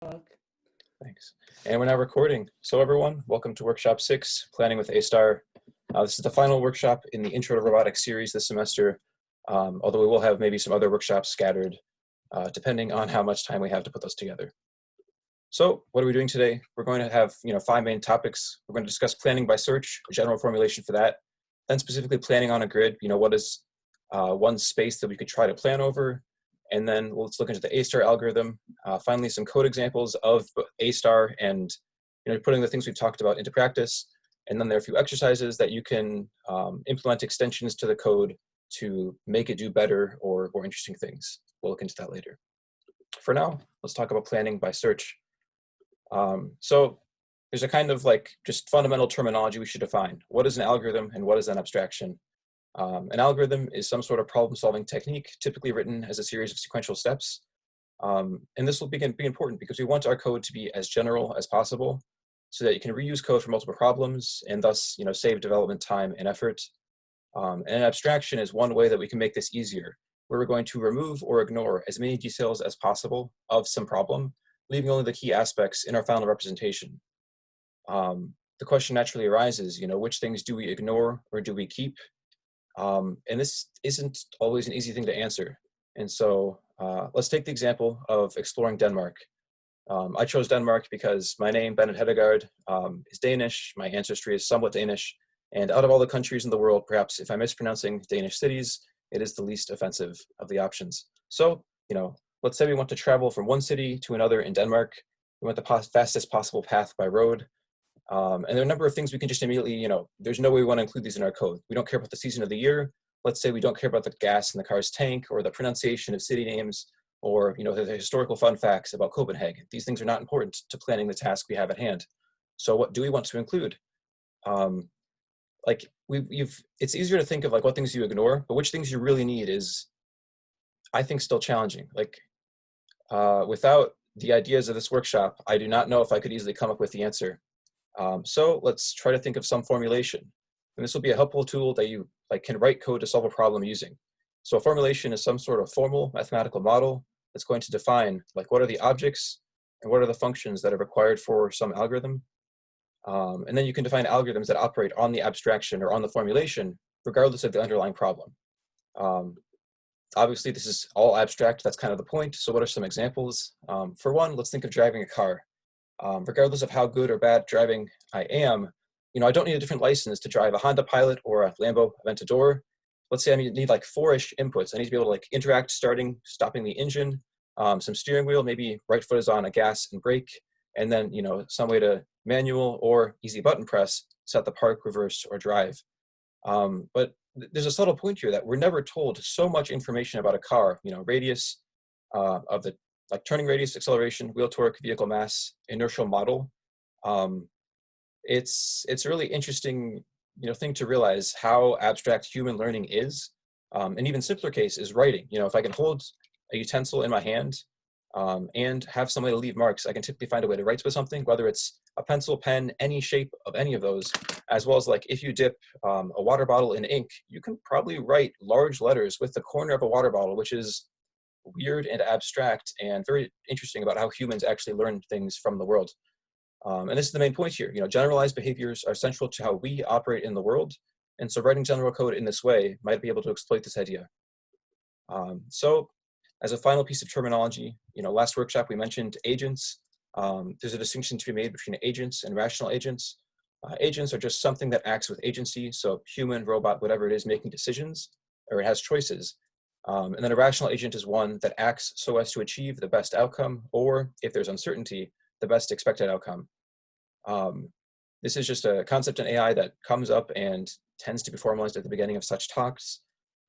Thanks. And we're now recording. So everyone, welcome to Workshop 6, Planning with A-Star. This is the final workshop in the Intro to Robotics series this semester, although we will have maybe some other workshops scattered, depending on how much time we have to put those together. So what are we doing today? We're going to have 5 main topics. We're going to discuss planning by search, a general formulation for that, then specifically planning on a grid, what is one space that we could try to plan over, and then let's look into the A-star algorithm. Finally, some code examples of A-star and putting the things we've talked about into practice. And then there are a few exercises that you can implement extensions to the code to make it do better or more interesting things. We'll look into that later. For now, let's talk about planning by search. So there's a kind of just fundamental terminology we should define. What is an algorithm and what is an abstraction? An algorithm is some sort of problem-solving technique, typically written as a series of sequential steps. And this will be important because we want our code to be as general as possible so that you can reuse code for multiple problems and thus save development time and effort. And an abstraction is one way that we can make this easier, where we're going to remove or ignore as many details as possible of some problem, leaving only the key aspects in our final representation. The question naturally arises, which things do we ignore or do we keep? And this isn't always an easy thing to answer. And so let's take the example of exploring Denmark. I chose Denmark because my name, Bennett Hedegaard, is Danish. My ancestry is somewhat Danish. And out of all the countries in the world, perhaps if I'm mispronouncing Danish cities, it is the least offensive of the options. So, let's say we want to travel from one city to another in Denmark. We want the fastest possible path by road. And there are a number of things we can just immediately, there's no way we want to include these in our code. We don't care about the season of the year. Let's say we don't care about the gas in the car's tank or the pronunciation of city names or, the historical fun facts about Copenhagen. These things are not important to planning the task we have at hand. So what do we want to include? It's easier to think of what things you ignore, but which things you really need is, I think, still challenging. Without the ideas of this workshop, I do not know if I could easily come up with the answer. So let's try to think of some formulation. And this will be a helpful tool that you can write code to solve a problem using. So a formulation is some sort of formal mathematical model that's going to define what are the objects and what are the functions that are required for some algorithm. And then you can define algorithms that operate on the abstraction or on the formulation, regardless of the underlying problem. Obviously, this is all abstract. That's kind of the point. So what are some examples? For one, let's think of driving a car. Regardless of how good or bad driving I am, I don't need a different license to drive a Honda Pilot or a Lambo Aventador. Let's say I need 4-ish inputs. I need to be able to interact, starting, stopping the engine, some steering wheel, maybe right foot is on a gas and brake, and then some way to manual or easy button press, set the park, reverse, or drive. But there's a subtle point here that we're never told so much information about a car, radius of the turning radius, acceleration, wheel torque, vehicle mass, inertial model. It's a really interesting thing to realize how abstract human learning is. An even simpler case is writing. If I can hold a utensil in my hand and have some way to leave marks, I can typically find a way to write with something, whether it's a pencil, pen, any shape of any of those, as well as if you dip a water bottle in ink, you can probably write large letters with the corner of a water bottle, which is weird and abstract and very interesting about how humans actually learn things from the world. And this is the main point here. Generalized behaviors are central to how we operate in the world. And so writing general code in this way might be able to exploit this idea. So as a final piece of terminology, last workshop we mentioned agents. There's a distinction to be made between agents and rational agents. Agents are just something that acts with agency. So human, robot, whatever it is, making decisions, or it has choices. And then a rational agent is one that acts so as to achieve the best outcome, or if there's uncertainty, the best expected outcome. This is just a concept in AI that comes up and tends to be formalized at the beginning of such talks.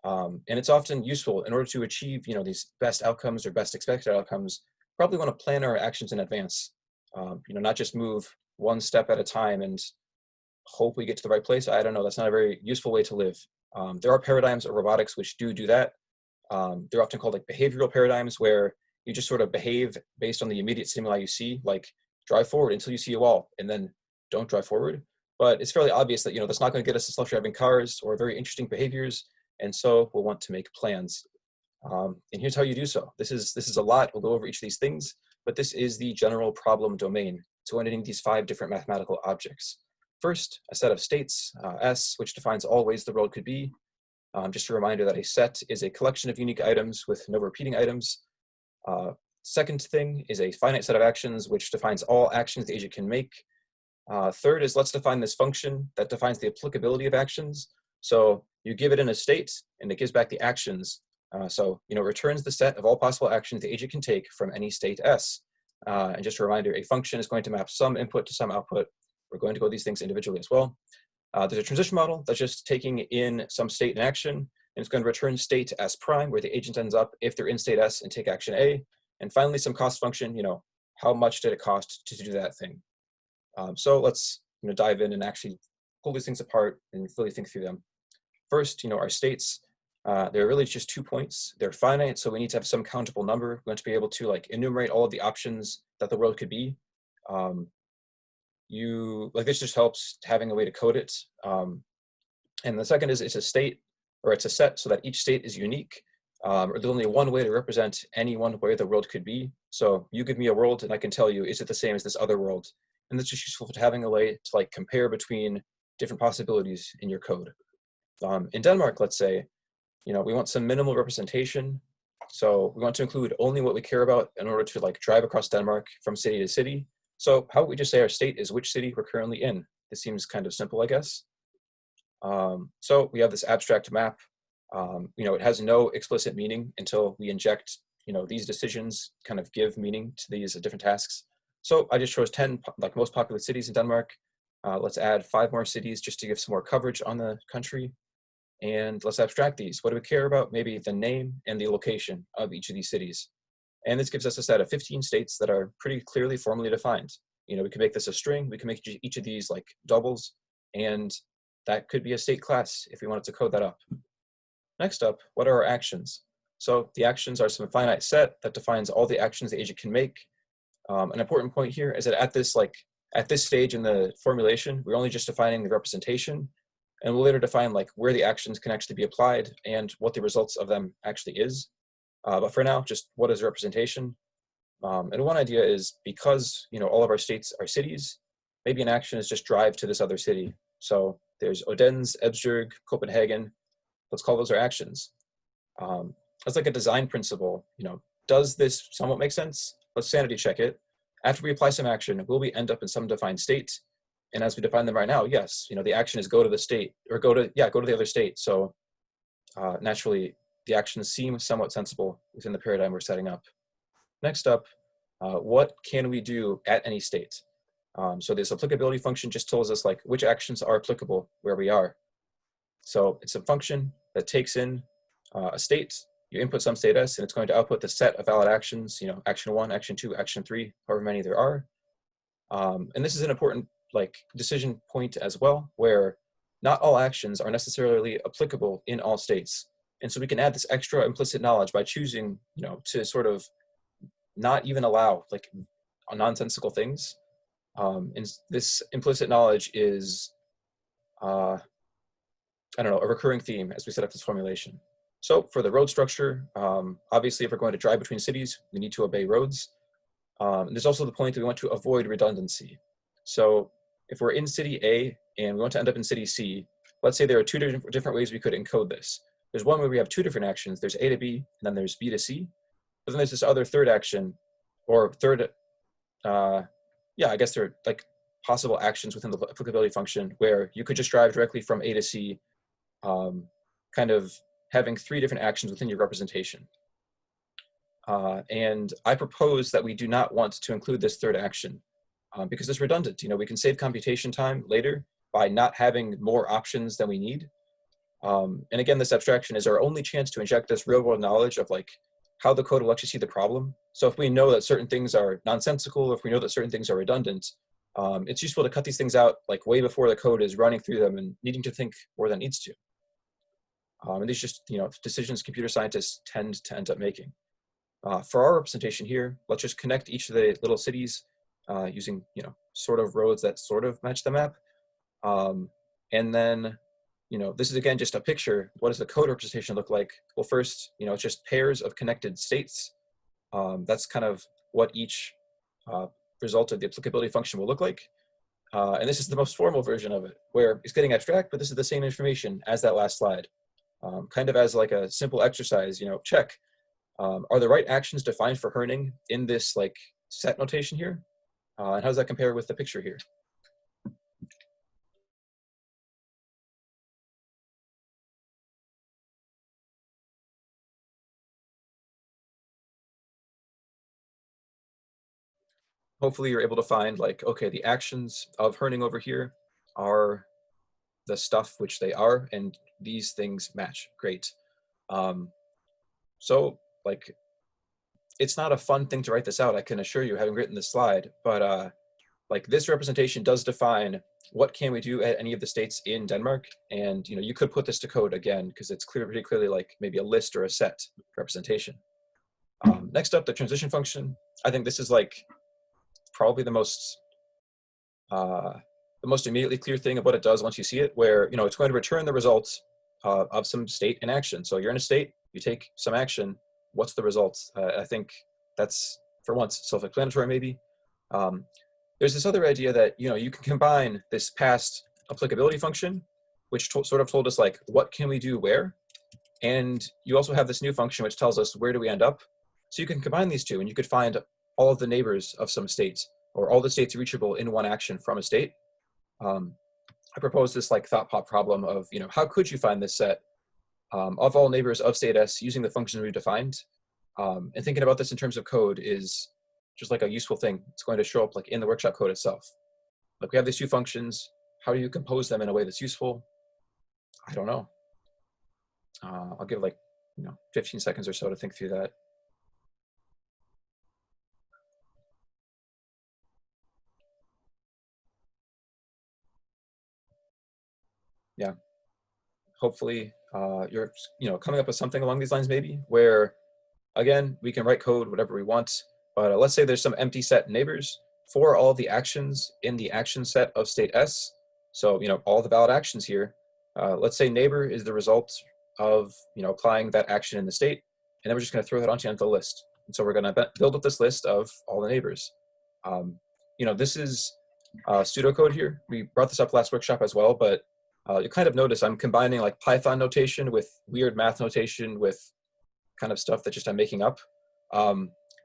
And it's often useful in order to achieve, these best outcomes or best expected outcomes. Probably want to plan our actions in advance, not just move one step at a time and hope we get to the right place. I don't know. That's not a very useful way to live. There are paradigms of robotics which do that. They're often called behavioral paradigms, where you just sort of behave based on the immediate stimuli you see, drive forward until you see a wall and then don't drive forward. But it's fairly obvious that that's not going to get us to self-driving cars or very interesting behaviors, and so we'll want to make plans. And here's how you do so. This is a lot. We'll go over each of these things. but this is the general problem domain. So we're entering these 5 different mathematical objects. First, a set of states, S, which defines all ways the world could be. Just a reminder that a set is a collection of unique items with no repeating items. Second thing is a finite set of actions, which defines all actions the agent can make. Third is, let's define this function that defines the applicability of actions. So you give it in a state, and it gives back the actions. Returns the set of all possible actions the agent can take from any state S. And just a reminder, a function is going to map some input to some output. We're going to go these things individually as well. There's a transition model that's just taking in some state in action, and it's going to return state S prime, where the agent ends up if they're in state S and take action A. And finally, some cost function, how much did it cost to do that thing? So let's dive in and actually pull these things apart and really think through them. First, our states, they're really just 2 points. They're finite, so we need to have some countable number. We want to be able to enumerate all of the options that the world could be. This just helps having a way to code it. And the second is it's a state, or it's a set, so that each state is unique. Or there's only one way to represent any one way the world could be. So you give me a world and I can tell you, is it the same as this other world? And that's just useful for having a way to compare between different possibilities in your code. In Denmark, let's say, we want some minimal representation. So we want to include only what we care about in order to drive across Denmark from city to city. So how would we just say our state is which city we're currently in? This seems kind of simple, I guess. So we have this abstract map. It has no explicit meaning until we inject, these decisions kind of give meaning to these different tasks. So I just chose 10 most popular cities in Denmark. Let's add 5 more cities just to give some more coverage on the country. And let's abstract these. What do we care about? Maybe the name and the location of each of these cities. And this gives us a set of 15 states that are pretty clearly formally defined. We can make this a string. We can make each of these doubles. And that could be a state class if we wanted to code that up. Next up, what are our actions? So the actions are some finite set that defines all the actions the agent can make. An important point here is that at this stage in the formulation, we're only just defining the representation, and we'll later define where the actions can actually be applied and what the results of them actually is. But for now, just what is representation? And one idea is, because all of our states are cities, maybe an action is just drive to this other city. So there's Odense, Esbjerg, Copenhagen. Let's call those our actions. That's like a design principle. Does this somewhat make sense? Let's sanity check it. After we apply some action, will we end up in some defined state? And as we define them right now, yes, the action is go to the state, or go to the other state. So naturally, the actions seem somewhat sensible within the paradigm we're setting up. Next up, what can we do at any state? So this applicability function just tells us which actions are applicable where we are. So it's a function that takes in a state. You input some state S, and it's going to output the set of valid actions, action 1, action 2, action 3, however many there are. And this is an important decision point as well, where not all actions are necessarily applicable in all states. And so we can add this extra implicit knowledge by choosing, to sort of not even allow nonsensical things. And this implicit knowledge is, a recurring theme as we set up this formulation. So for the road structure, obviously, if we're going to drive between cities, we need to obey roads. There's also the point that we want to avoid redundancy. So if we're in city A and we want to end up in city C, let's say there are 2 different ways we could encode this. There's one where we have 2 different actions. There's A to B, and then there's B to C. But then there's this other third action, or third, I guess there are possible actions within the applicability function where you could just drive directly from A to C, kind of having 3 different actions within your representation. And I propose that we do not want to include this third action because it's redundant. We can save computation time later by not having more options than we need. And again, this abstraction is our only chance to inject this real world knowledge of how the code will actually see the problem. So if we know that certain things are nonsensical, if we know that certain things are redundant, it's useful to cut these things out way before the code is running through them and needing to think more than it needs to. And these just, decisions computer scientists tend to end up making. For our representation here, let's just connect each of the little cities using, sort of roads that sort of match the map. And then, this is again just a picture. What does the code representation look like? Well, first, it's just pairs of connected states. That's kind of what each result of the applicability function will look like. And this is the most formal version of it, where it's getting abstract, but this is the same information as that last slide. Kind of as like a simple exercise, check, are the right actions defined for herning in this like set notation here? And how does that compare with the picture here? Hopefully you're able to find like, okay, the actions of herning over here are the stuff which they are, and these things match. Great. So like, it's not a fun thing to write this out, I can assure you, having written this slide, but like this representation does define what can we do at any of the states in Denmark. And you could put this to code again, because it's pretty clearly like maybe a list or a set representation. Next up, the transition function. I think this is like probably the most immediately clear thing of what it does once you see it, where it's going to return the results of some state in action. So you're in a state, you take some action, what's the result? I think that's, for once, self-explanatory maybe. There's this other idea that you can combine this past applicability function, which sort of told us like what can we do where, and you also have this new function which tells us where do we end up. So you can combine these two, and you could find all of the neighbors of some state, or all the states reachable in one action from a state. I propose this like thought pop problem of how could you find this set of all neighbors of state S using the functions we've defined. And thinking about this in terms of code is just like a useful thing. It's going to show up like in the workshop code itself. Like we have these two functions. How do you compose them in a way that's useful? I don't know. I'll give like 15 seconds or so to think through that. Yeah. Hopefully you're coming up with something along these lines maybe, where again, we can write code whatever we want, but let's say there's some empty set neighbors for all the actions in the action set of state S. So, all the valid actions here, let's say neighbor is the result of, applying that action in the state, and then we're just going to throw that onto the list. And so we're going to build up this list of all the neighbors. This is pseudocode here. We brought this up last workshop as well, but you kind of notice I'm combining like Python notation with weird math notation with kind of stuff that just I'm making up.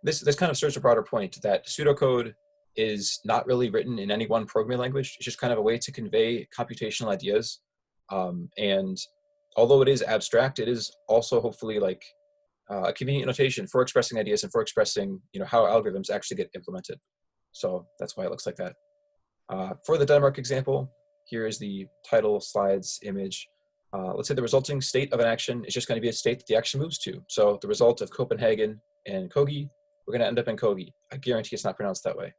This kind of serves a broader point that pseudocode is not really written in any one programming language. It's just kind of a way to convey computational ideas. And although it is abstract, it is also hopefully like a convenient notation for expressing ideas and for expressing how algorithms actually get implemented. So that's why it looks like that. For the Denmark example, here is the title slides image. Let's say the resulting state of an action is just going to be a state that the action moves to. So the result of Copenhagen and Kogi, we're going to end up in Kogi. I guarantee it's not pronounced that way.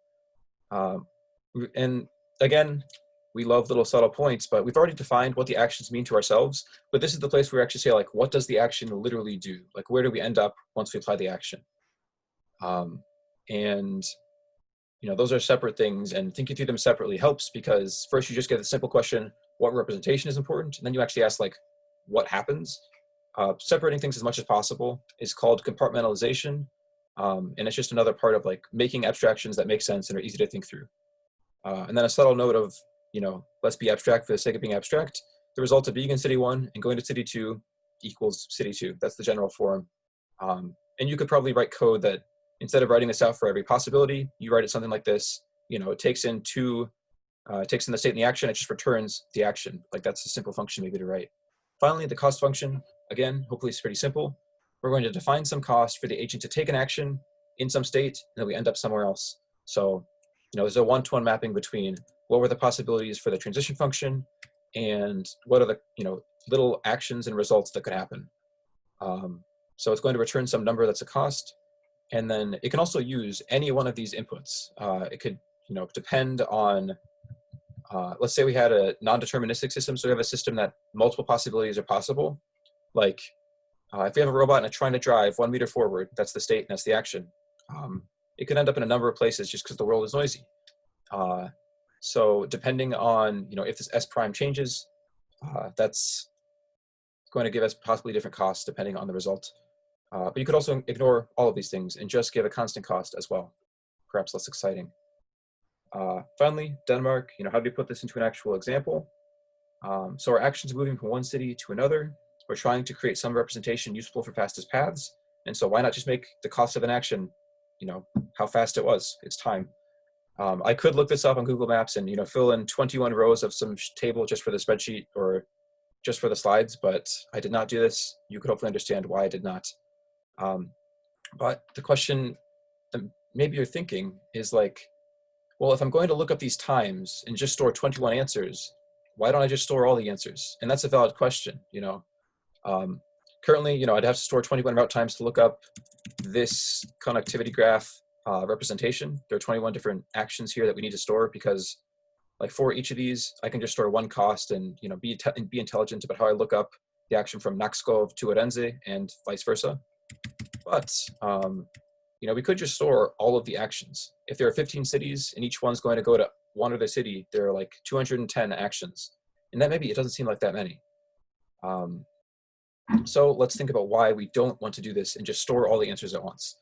And again, we love little subtle points, but we've already defined what the actions mean to ourselves. But this is the place where we actually say, like, what does the action literally do? Like, where do we end up once we apply the action? And those are separate things, and thinking through them separately helps, because first you just get the simple question, what representation is important? And then you actually ask like, what happens? Separating things as much as possible is called compartmentalization. And it's just another part of like making abstractions that make sense and are easy to think through. And then a subtle note of, let's be abstract for the sake of being abstract. The result of being in city 1 and going to city 2 equals city 2. That's the general form. And you could probably write code that instead of writing this out for every possibility, you write it something like this. It takes in the state and the action, it just returns the action. Like that's a simple function maybe to write. Finally, the cost function, again, hopefully it's pretty simple. We're going to define some cost for the agent to take an action in some state, and then we end up somewhere else. So, there's a one-to-one mapping between what were the possibilities for the transition function and what are the, little actions and results that could happen. So it's going to return some number that's a cost, and then it can also use any one of these inputs. It could, depend on, let's say we had a non-deterministic system, so we have a system that multiple possibilities are possible. Like if we have a robot and it's trying to drive 1 meter forward, that's the state and that's the action. It could end up in a number of places just because the world is noisy. So depending on, if this S prime changes, that's going to give us possibly different costs depending on the result. But you could also ignore all of these things and just give a constant cost as well, perhaps less exciting. Finally, Denmark, how do we put this into an actual example? So our actions moving from one city to another, we're trying to create some representation useful for fastest paths. And so why not just make the cost of an action, how fast it was, its time. I could look this up on Google Maps and fill in 21 rows of some table just for the spreadsheet or just for the slides, but I did not do this. You could hopefully understand why I did not. But the question that maybe you're thinking is like, well, if I'm going to look up these times and just store 21 answers, why don't I just store all the answers? And that's a valid question. Currently, I'd have to store 21 route times to look up this connectivity graph representation. There are 21 different actions here that we need to store because, like, for each of these, I can just store one cost and be intelligent about how I look up the action from Nakskov to Orense and vice versa. But we could just store all of the actions. If there are 15 cities and each one's going to go to one other city, there are like 210 actions, and that maybe it doesn't seem like that many. So let's think about why we don't want to do this and just store all the answers at once.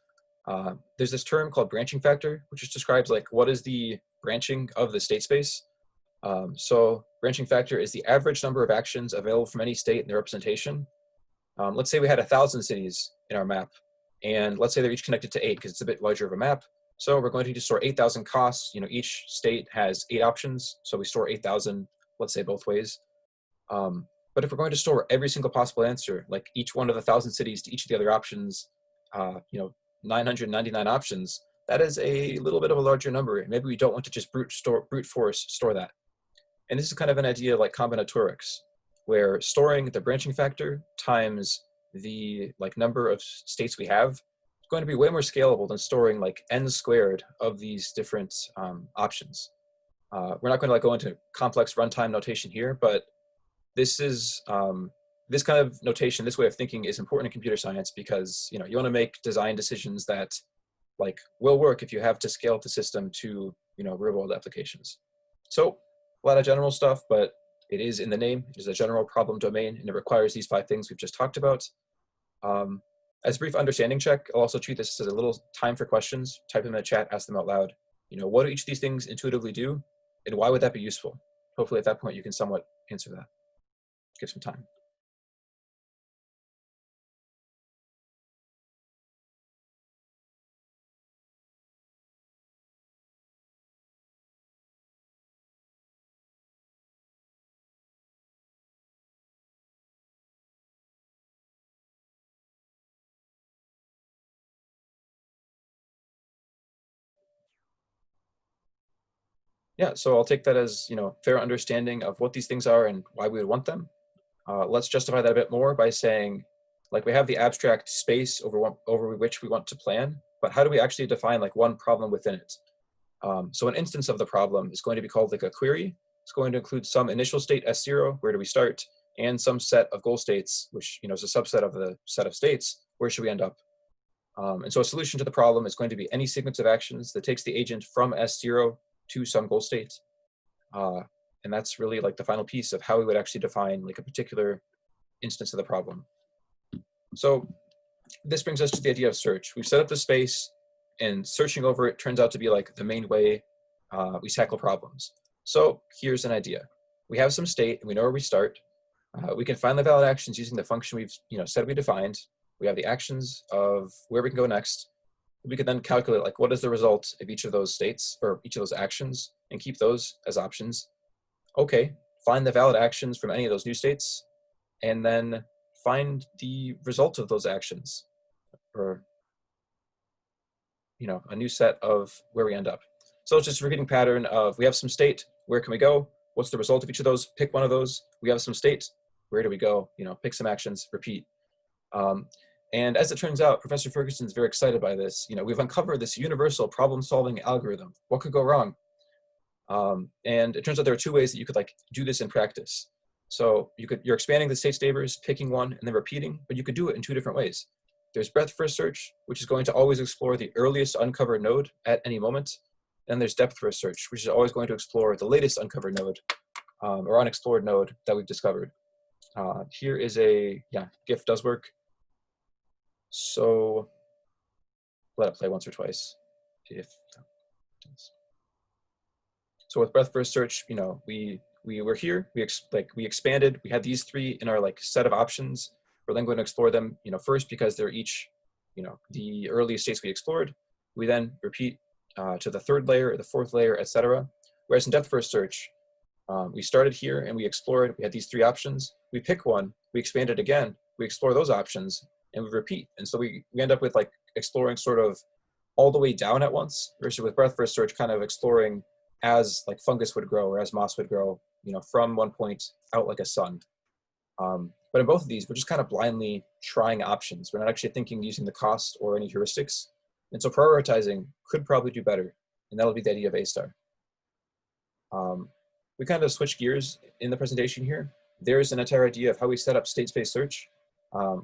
There's this term called branching factor, which just describes like what is the branching of the state space. So branching factor is the average number of actions available from any state in the representation. Let's say we had 1,000 cities in our map, and let's say they're each connected to 8 because it's a bit larger of a map. So we're going to just store 8,000 costs. Each state has 8 options, so we store 8,000, let's say both ways. But if we're going to store every single possible answer, like each one of the 1,000 cities to each of the other options, 999 options, that is a little bit of a larger number. Maybe we don't want to just brute force store that. And this is kind of an idea like combinatorics, where storing the branching factor times the number of states we have is going to be way more scalable than storing like n squared of these different options. We're not going to go into complex runtime notation here, but this is this kind of notation, this way of thinking is important in computer science because you want to make design decisions that will work if you have to scale the system to real world applications. So a lot of general stuff, but it is in the name. It is a general problem domain, and it requires these 5 things we've just talked about. As a brief understanding check, I'll also treat this as a little time for questions. Type them in the chat, ask them out loud. What do each of these things intuitively do, and why would that be useful? Hopefully at that point you can somewhat answer that. Give some time. Yeah, so I'll take that as fair understanding of what these things are and why we would want them. Let's justify that a bit more by saying, we have the abstract space over which we want to plan, but how do we actually define one problem within it? So an instance of the problem is going to be called a query. It's going to include some initial state S0, where do we start, and some set of goal states, which is a subset of the set of states, where should we end up? And so a solution to the problem is going to be any sequence of actions that takes the agent from S0 to some goal state. And that's really the final piece of how we would actually define a particular instance of the problem. So this brings us to the idea of search. We've set up the space, and searching over it turns out to be the main way we tackle problems. So here's an idea. We have some state, and we know where we start. We can find the valid actions using the function we've said we defined. We have the actions of where we can go next. We could then calculate what is the result of each of those states or each of those actions and keep those as options. Okay, find the valid actions from any of those new states, and then find the result of those actions, or a new set of where we end up. So it's just a repeating pattern of we have some state, where can we go? What's the result of each of those? Pick one of those. We have some state, where do we go? Pick some actions, repeat. And as it turns out, Professor Ferguson is very excited by this. We've uncovered this universal problem-solving algorithm. What could go wrong? And it turns out there are 2 ways that you could do this in practice. So you're expanding the state neighbors, picking one, and then repeating, but you could do it in 2 different ways. There's breadth first search, which is going to always explore the earliest uncovered node at any moment. And there's depth first search, which is always going to explore the latest uncovered node or unexplored node that we've discovered. Here is a, yeah, GIF does work. So let it play once or twice. If so, with breadth first search, we were here. We expanded. We had these three in our set of options. We're then going to explore them, first because they're each, the earliest states we explored. We then repeat to the third layer, the fourth layer, etc. Whereas in depth first search, we started here and we explored. We had these three options. We pick one. We expand it again. We explore those options and we repeat. And so we end up with exploring sort of all the way down at once, versus with breadth first search kind of exploring as fungus would grow or as moss would grow, from one point out like a sun. But in both of these, we're just kind of blindly trying options. We're not actually thinking using the cost or any heuristics. And so prioritizing could probably do better. And that'll be the idea of A star. We kind of switch gears in the presentation here. There's an entire idea of how we set up state space search.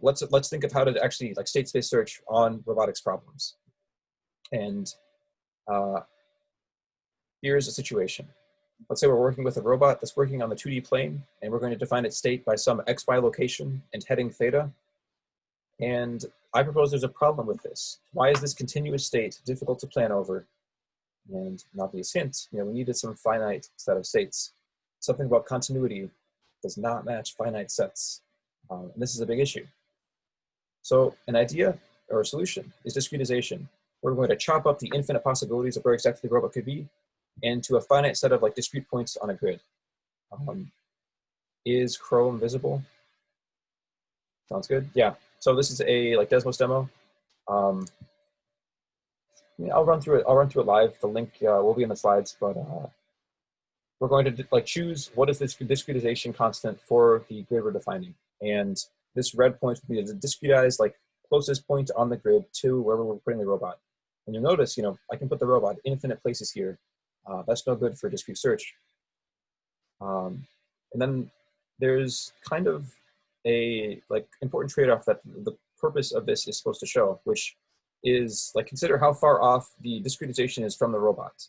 Let's think of how to actually state space search on robotics problems. And here's a situation. Let's say we're working with a robot that's working on the 2D plane, and we're going to define its state by some XY location and heading theta. And I propose there's a problem with this. Why is this continuous state difficult to plan over? And an obvious hint, we needed some finite set of states. Something about continuity does not match finite sets. And this is a big issue. So an idea or a solution is discretization. We're going to chop up the infinite possibilities of where exactly the robot could be into a finite set of discrete points on a grid. Is Chrome visible? Sounds good. Yeah. So this is a Desmos demo. I'll run through it live. The link will be in the slides, but we're going to choose what is this discretization constant for the grid we're defining. And this red point would be the discretized closest point on the grid to wherever we're putting the robot. And you'll notice, I can put the robot infinite places here. That's no good for discrete search. And then there's kind of a important trade-off that the purpose of this is supposed to show, which is consider how far off the discretization is from the robot.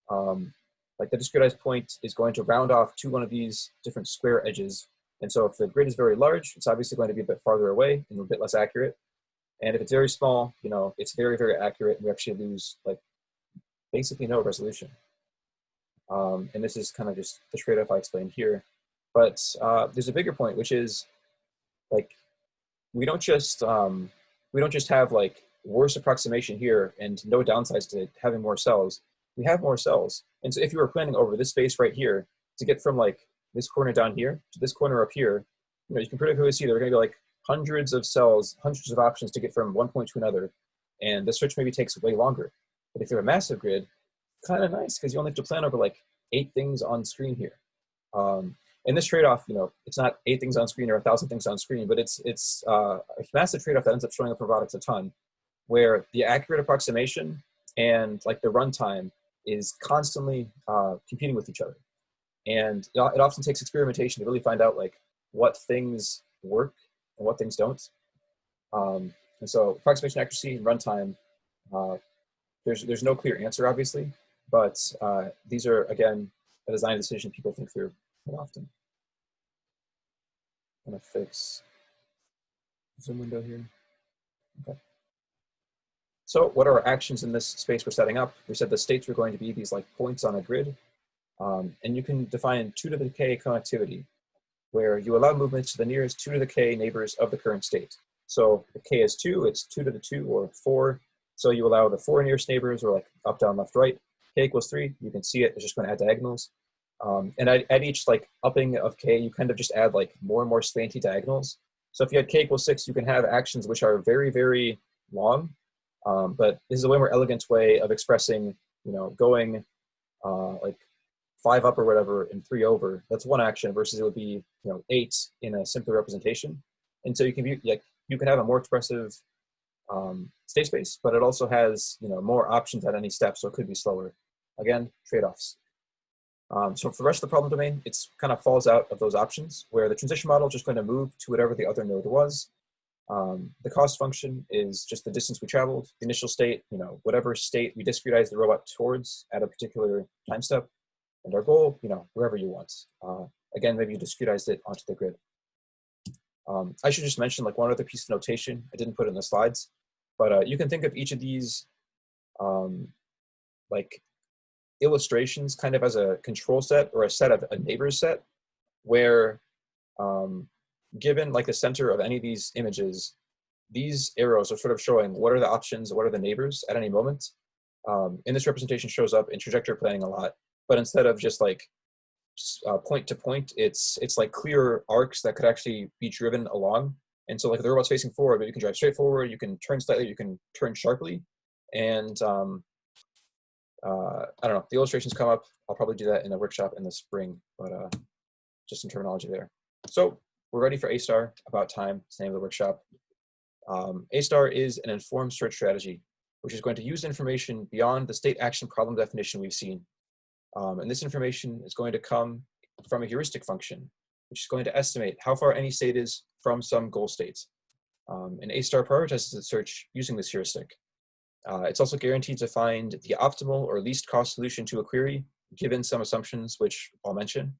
The discretized point is going to round off to one of these different square edges. And so if the grid is very large, it's obviously going to be a bit farther away and a bit less accurate. And if it's very small, it's very, very accurate. And we actually lose basically no resolution. And this is kind of just the trade-off I explained here. But there's a bigger point, which is we don't just have worse approximation here and no downsides to having more cells. We have more cells. And so if you were planning over this space right here to get from this corner down here to this corner up here, you can pretty clearly see there are going to be hundreds of cells, hundreds of options to get from one point to another. And the search maybe takes way longer. But if you have a massive grid, kind of nice because you only have to plan over 8 things on screen here. And this trade-off, it's not 8 things on screen or 1,000 things on screen, but it's a massive trade-off that ends up showing up in robotics a ton, where the accurate approximation and the runtime is constantly competing with each other. And it often takes experimentation to really find out what things work and what things don't. And so approximation accuracy and runtime, there's no clear answer, obviously, but these are, again, a design decision people think through quite often. I'm going to fix the Zoom window here. Okay. So what are our actions in this space we're setting up? We said the states were going to be these points on a grid. And you can define 2 to the k connectivity, where you allow movement to the nearest 2 to the k neighbors of the current state. So if k is 2, it's 2 to the 2 or 4. So you allow the 4 nearest neighbors, or up, down, left, right. K equals 3, you can see it, it's just going to add diagonals. And at each upping of k, you kind of just add more and more slanty diagonals. So if you had k equals 6, you can have actions which are very, very long. But this is a way more elegant way of expressing, going 5 up or whatever and 3 over. That's one action versus it would be 8 in a simpler representation. And so you can you can have a more expressive state space, but it also has more options at any step, so it could be slower. Again, trade-offs. So for the rest of the problem domain, it's kind of falls out of those options, where the transition model is just going to move to whatever the other node was. The cost function is just the distance we traveled, the initial state, whatever state we discretize the robot towards at a particular time step, and our goal, wherever you want. Again, maybe you discretized it onto the grid. I should just mention like one other piece of notation. I didn't put it in the slides, but you can think of each of these like illustrations kind of as a control set or a set of a neighbors set where given like the center of any of these images, these arrows are sort of showing what are the options, what are the neighbors at any moment. And this representation shows up in trajectory planning a lot, but instead of just like point to point, it's like clear arcs that could actually be driven along. And so like if the robot's facing forward, but you can drive straight forward, you can turn slightly, you can turn sharply. And I don't know, the illustrations come up. I'll probably do that in a workshop in the spring, but just some terminology there. So we're ready for A*, about time, it's the name of the workshop. A* is an informed search strategy, which is going to use information beyond the state action problem definition we've seen. And this information is going to come from a heuristic function, which is going to estimate how far any state is from some goal states. And A* prioritizes the search using this heuristic. It's also guaranteed to find the optimal or least cost solution to a query, given some assumptions, which I'll mention.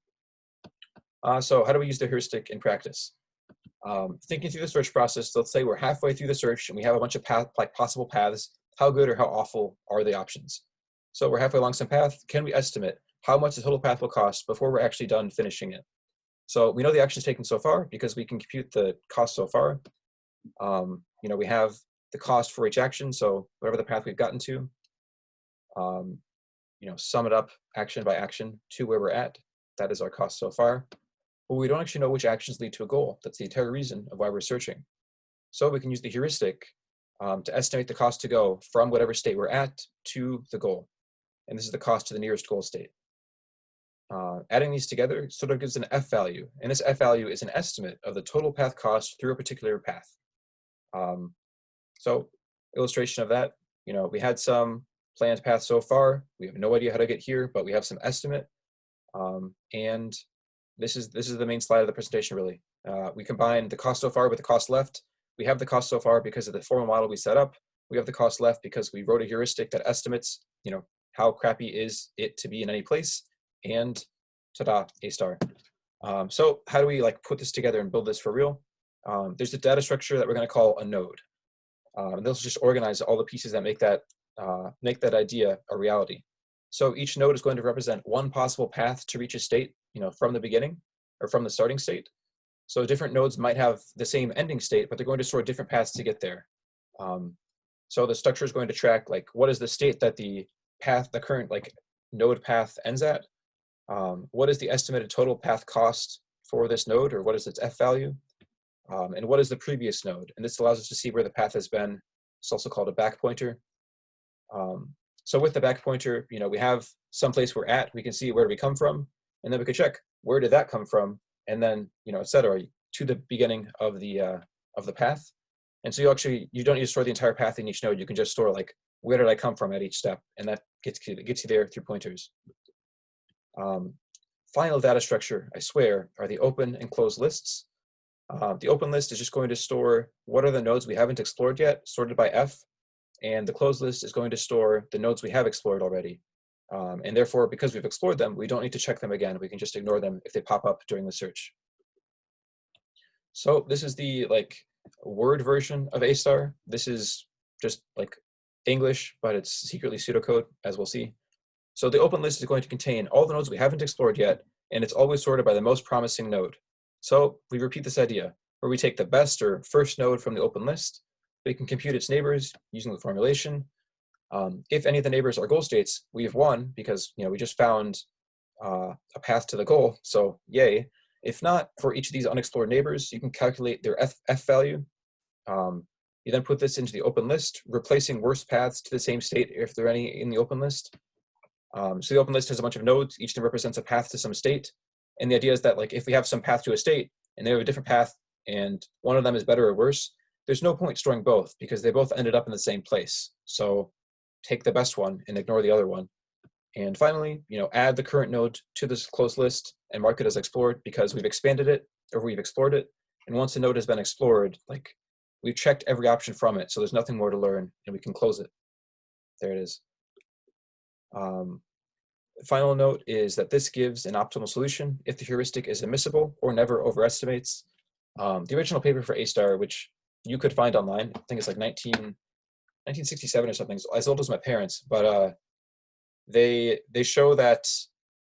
So how do we use the heuristic in practice? Thinking through the search process, let's say we're halfway through the search and we have a bunch of possible paths. How good or how awful are the options? So we're halfway along some path. Can we estimate how much the total path will cost before we're actually done finishing it? So we know the actions taken so far because we can compute the cost so far. We have the cost for each action. So whatever the path we've gotten to, sum it up action by action to where we're at. That is our cost so far. But we don't actually know which actions lead to a goal. That's the entire reason of why we're searching. So we can use the heuristic to estimate the cost to go from whatever state we're at to the goal. And this is the cost to the nearest goal state. Adding these together sort of gives an F value. And this F value is an estimate of the total path cost through a particular path. So illustration of that, we had some planned path so far. We have no idea how to get here, but we have some estimate. And this is the main slide of the presentation, really. We combine the cost so far with the cost left. We have the cost so far because of the formal model we set up. We have the cost left because we wrote a heuristic that estimates, how crappy is it to be in any place. And ta-da, A*. So how do we put this together and build this for real? There's a data structure that we're going to call a node. And those just organize all the pieces that make that idea a reality. So each node is going to represent one possible path to reach a state, from the beginning or from the starting state. So different nodes might have the same ending state, but they're going to store different paths to get there. So the structure is going to track what is the state that the current node path ends at? What is the estimated total path cost for this node, or what is its F value? And what is the previous node? And this allows us to see where the path has been. It's also called a back pointer. So with the back pointer, we have some place we're at. We can see where we come from, and then we could check where did that come from, and then et cetera, to the beginning of the path. And so you don't need to store the entire path in each node. You can just store where did I come from at each step, and that gets you there through pointers. Final data structure, I swear, are the open and closed lists. The open list is just going to store what are the nodes we haven't explored yet, sorted by F, and the closed list is going to store the nodes we have explored already. And therefore, because we've explored them, we don't need to check them again. We can just ignore them if they pop up during the search. So this is the word version of A*. This is just English, but it's secretly pseudocode, as we'll see. So the open list is going to contain all the nodes we haven't explored yet, and it's always sorted by the most promising node. So we repeat this idea, where we take the best or first node from the open list. We can compute its neighbors using the formulation. If any of the neighbors are goal states, we have won because we just found a path to the goal, so yay. If not, for each of these unexplored neighbors, you can calculate their F value. You then put this into the open list, replacing worst paths to the same state if there are any in the open list. So the open list has a bunch of nodes. Each node represents a path to some state. And the idea is that if we have some path to a state and they have a different path and one of them is better or worse, there's no point storing both because they both ended up in the same place. So take the best one and ignore the other one. And finally, add the current node to this closed list and mark it as explored because we've expanded it or we've explored it. And once a node has been explored, we've checked every option from it. So there's nothing more to learn and we can close it. There it is. Final note is that this gives an optimal solution if the heuristic is admissible or never overestimates. The original paper for A-star, which you could find online, I think it's like 1967 or something, as old as my parents, but they show that,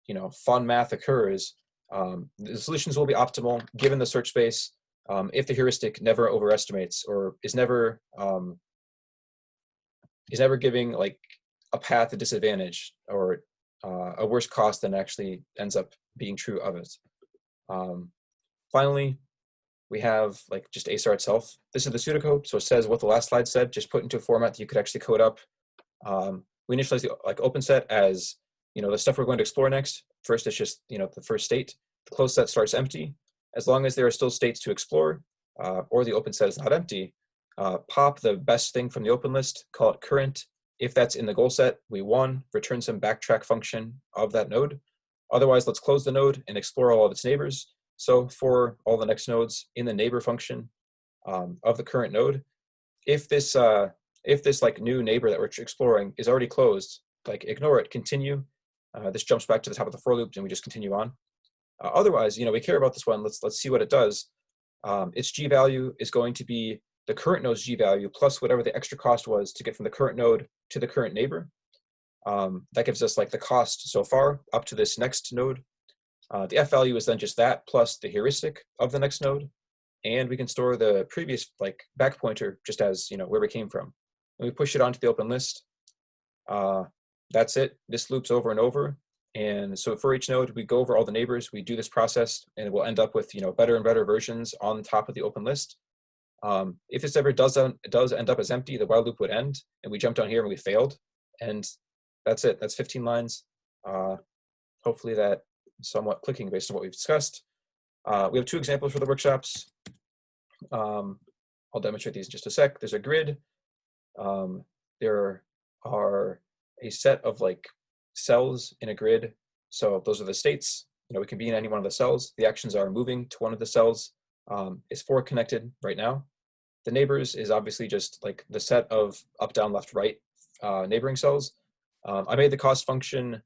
you know, fun math occurs. The solutions will be optimal given the search space if the heuristic never overestimates or is never giving like a path of disadvantage or a worse cost than actually ends up being true of it. Finally, we have like just A-star itself. This is the pseudocode, so it says what the last slide said, just put into a format that you could actually code up. We initialize the like open set as, you know, the stuff we're going to explore next. First, it's just, you know, the first state. The closed set starts empty. As long as there are still states to explore, or the open set is not empty, pop the best thing from the open list, call it current. If that's in the goal set, we won, return some backtrack function of that node. Otherwise, let's close the node and explore all of its neighbors. So for all the next nodes in the neighbor function of the current node, if this like new neighbor that we're exploring is already closed, like ignore it, continue. This jumps back to the top of the for loop and we just continue on. Otherwise, you know, we care about this one. Let's see what it does. Its G value is going to be the current node's G value plus whatever the extra cost was to get from the current node to the current neighbor. That gives us like the cost so far up to this next node. The F value is then just that plus the heuristic of the next node. And we can store the previous like back pointer just as, you know, where we came from. And we push it onto the open list. That's it. This loops over and over. And so for each node, we go over all the neighbors, we do this process, and we'll end up with, you know, better and better versions on top of the open list. If this ever does end up as empty, the while loop would end, and we jumped down here and we failed. And that's it. That's 15 lines. Hopefully that is somewhat clicking based on what we've discussed. We have 2 examples for the workshops. I'll demonstrate these in just a sec. There's a grid. There are a set of like cells in a grid. So those are the states. You know, we can be in any one of the cells. The actions are moving to one of the cells. Is 4 connected right now. The neighbors is obviously just like the set of up, down, left, right neighboring cells. I made the cost function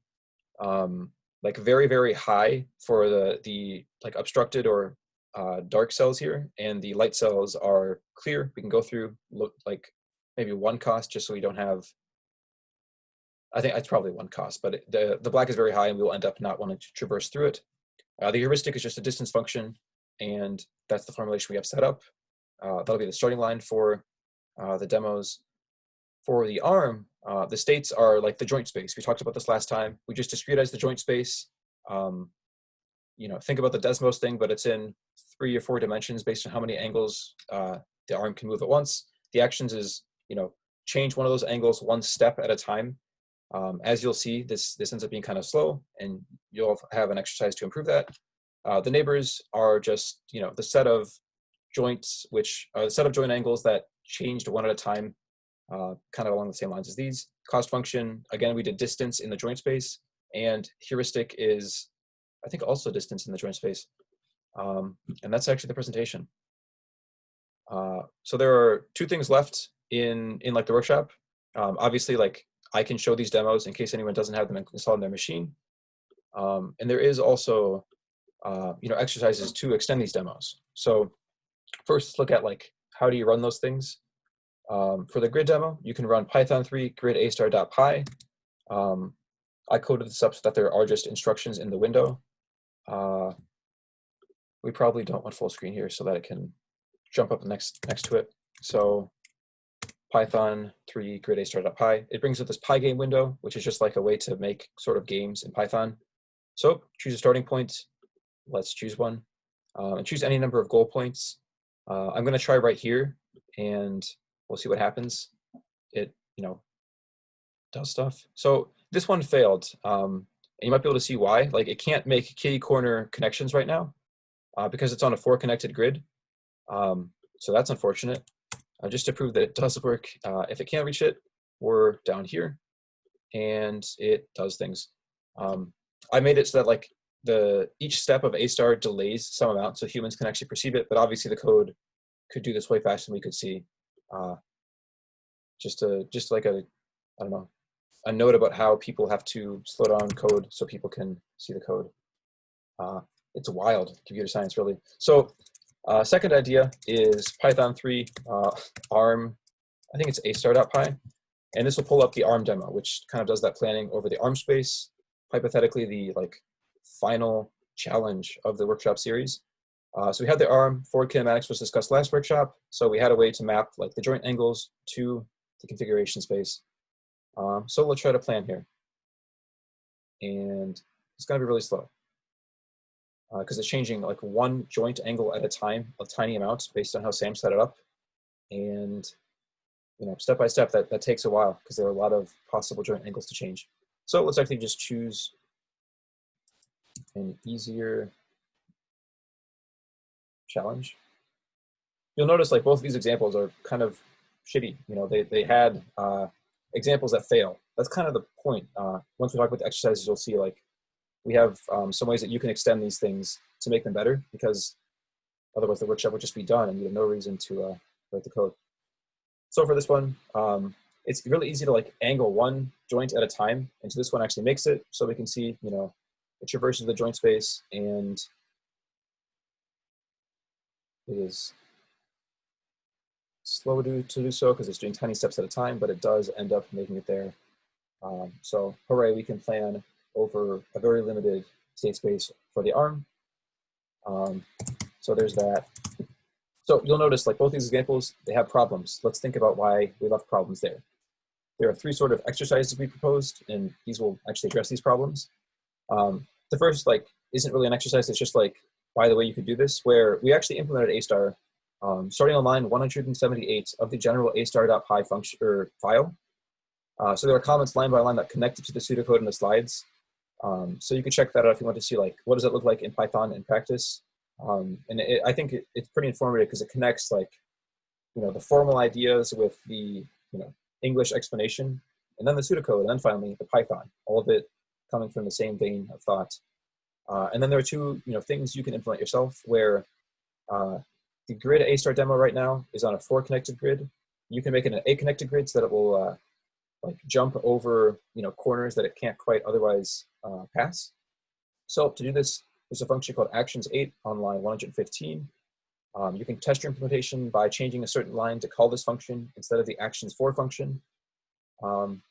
like very, very high for the like obstructed or dark cells here, and the light cells are clear. We can go through, look like maybe 1 cost just so we don't have, I think it's probably 1 cost, but the black is very high and we will end up not wanting to traverse through it. The heuristic is just a distance function, and that's the formulation we have set up. That'll be the starting line for the demos. For the ARM, the states are like the joint space. We talked about this last time. We just discretize the joint space. You know, think about the Desmos thing, but it's in 3 or 4 dimensions based on how many angles the ARM can move at once. The actions is, you know, change one of those angles 1 step at a time. As you'll see, this ends up being kind of slow, and you'll have an exercise to improve that. The neighbors are just, you know, the set of joints, which are the set of joint angles that changed 1 at a time, kind of along the same lines as these. Cost function, again, we did distance in the joint space, and heuristic is, I think, also distance in the joint space. And that's actually the presentation. So there are 2 things left in like the workshop. Obviously, like I can show these demos in case anyone doesn't have them installed on their machine. And there is also you know, exercises to extend these demos. So first, let's look at like how do you run those things. For the grid demo, you can run Python 3 grid astar.py. I coded this up so that there are just instructions in the window. We probably don't want full screen here so that it can jump up next to it. So Python 3 grid astar.py. It brings up this Pygame window, which is just like a way to make sort of games in Python. So choose a starting point. Let's choose one, and choose any number of goal points. I'm going to try right here, and we'll see what happens. It, you know, does stuff. So this one failed, and you might be able to see why. Like it can't make kitty corner connections right now because it's on a 4 connected grid. So that's unfortunate. Just to prove that it does work, if it can't reach it, we're down here, and it does things. I made it so that like each step of A-star delays some amount so humans can actually perceive it, but obviously the code could do this way faster than we could see. Just like a, I don't know, a note about how people have to slow down code so people can see the code. It's wild, computer science, really. So Second idea is Python 3 arm, I think it's a*.py, and this will pull up the arm demo, which kind of does that planning over the arm space, hypothetically the final challenge of the workshop series. So we had the arm, forward kinematics was discussed last workshop, so we had a way to map the joint angles to the configuration space. So let's try to plan here. And it's gonna be really slow because it's changing one joint angle at a time, a tiny amount based on how Sam set it up. And step by step, that takes a while because there are a lot of possible joint angles to change. So let's actually just choose an easier challenge. You'll notice both of these examples are kind of shitty. They had examples that fail. That's kind of the point. Once we talk about the exercises, you'll see we have some ways that you can extend these things to make them better, because otherwise the workshop would just be done and you have no reason to write the code. So for this one, it's really easy to angle one joint at a time, and so this one actually makes it so we can see, it traverses the joint space, and it is slow to do so because it's doing tiny steps at a time, but it does end up making it there. So hooray, we can plan over a very limited state space for the arm. So there's that. So you'll notice both these examples, they have problems. Let's think about why we left problems there. There are three sort of exercises we proposed, and these will actually address these problems. The first isn't really an exercise, it's just by the way you could do this, where we actually implemented a*, starting on line 178 of the general a*.py function or file. So there are comments line by line that connected to the pseudocode in the slides. So you could check that out if you want to see what does it look like in Python in practice. And I think it's pretty informative because it connects the formal ideas with the English explanation, and then the pseudocode, and then finally the Python, all of it coming from the same vein of thought. And then there are two things you can implement yourself, where the grid a* demo right now is on a 4-connected grid. You can make it an 8-connected grid so that it will jump over corners that it can't quite otherwise pass. So to do this, there's a function called actions8 on line 115. You can test your implementation by changing a certain line to call this function instead of the actions4 function. And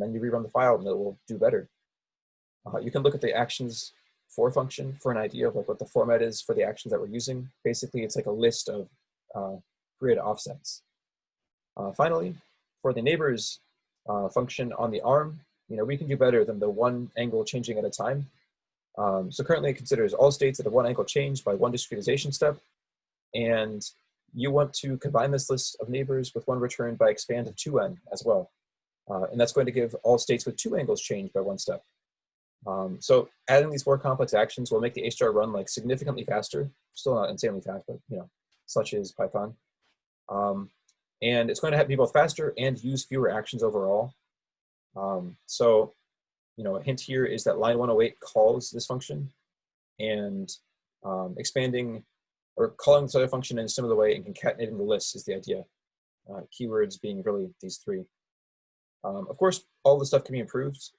then you rerun the file and it will do better. You can look at the actions4 function for an idea of what the format is for the actions that we're using. Basically, it's a list of grid offsets. Finally, for the neighbors function on the arm, we can do better than the one angle changing at a time. So currently it considers all states that have one angle change by one discretization step, and you want to combine this list of neighbors with one returned by expand to 2n as well. And that's going to give all states with two angles change by one step. So adding these more complex actions will make the a* run significantly faster, still not insanely fast, but such is Python. And it's going to be both faster and use fewer actions overall. So a hint here is that line 108 calls this function, and expanding or calling this other function in a similar way and concatenating the lists is the idea. Keywords being really these three. Of course, all this stuff can be improved.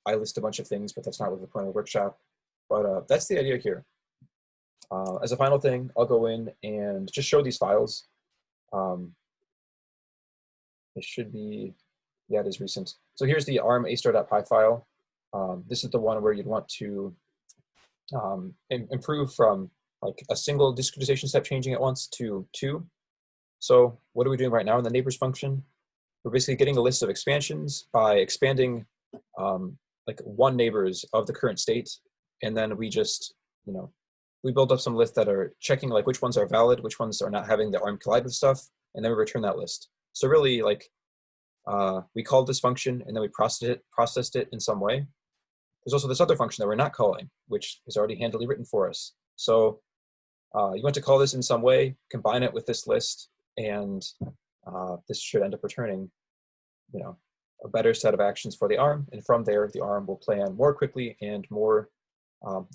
I list a bunch of things, but that's not what the point of the workshop. But that's the idea here. As a final thing, I'll go in and just show these files. It should be, yeah, it is recent. So here's the arm a*.py file. This is the one where you'd want to improve from a single discretization step changing at once to 2. So what are we doing right now in the neighbors function? We're basically getting a list of expansions by expanding one neighbors of the current state, and then we just we build up some lists that are checking which ones are valid, which ones are not having the arm collide with stuff, and then we return that list. So really we called this function and then we processed it in some way. There's also this other function that we're not calling, which is already handily written for us. So you want to call this in some way, combine it with this list, and this should end up returning a better set of actions for the arm, and from there the arm will plan more quickly and more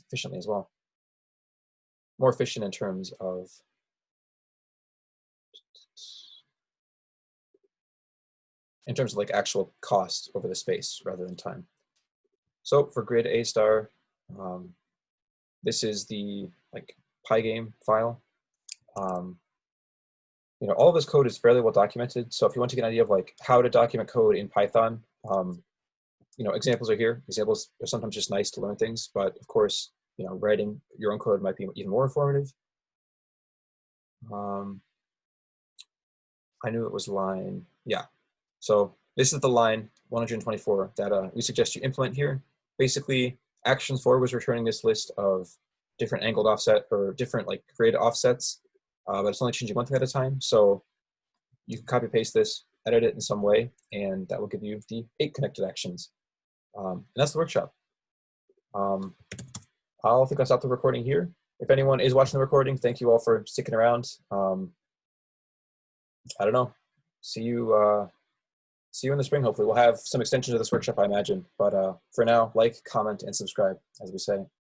efficiently as well. More efficient in terms of actual cost over the space rather than time. So for grid a*, this is the Pygame file. You know, all of this code is fairly well documented. So if you want to get an idea of like how to document code in Python, you know, examples are here. Examples are sometimes just nice to learn things, but of course, you know, writing your own code might be even more informative. I knew it was line, yeah. So this is the line 124 that we suggest you implement here. Basically, actions for was returning this list of different angled offset or different like grid offsets, but it's only changing one thing at a time. So you can copy paste this, edit it in some way, and that will give you the 8 connected actions. And that's the workshop. I'll think I'll stop the recording here. If anyone is watching the recording, thank you all for sticking around. I don't know. See you in the spring, hopefully. We'll have some extensions of this workshop, I imagine. But for now, like, comment, and subscribe, as we say.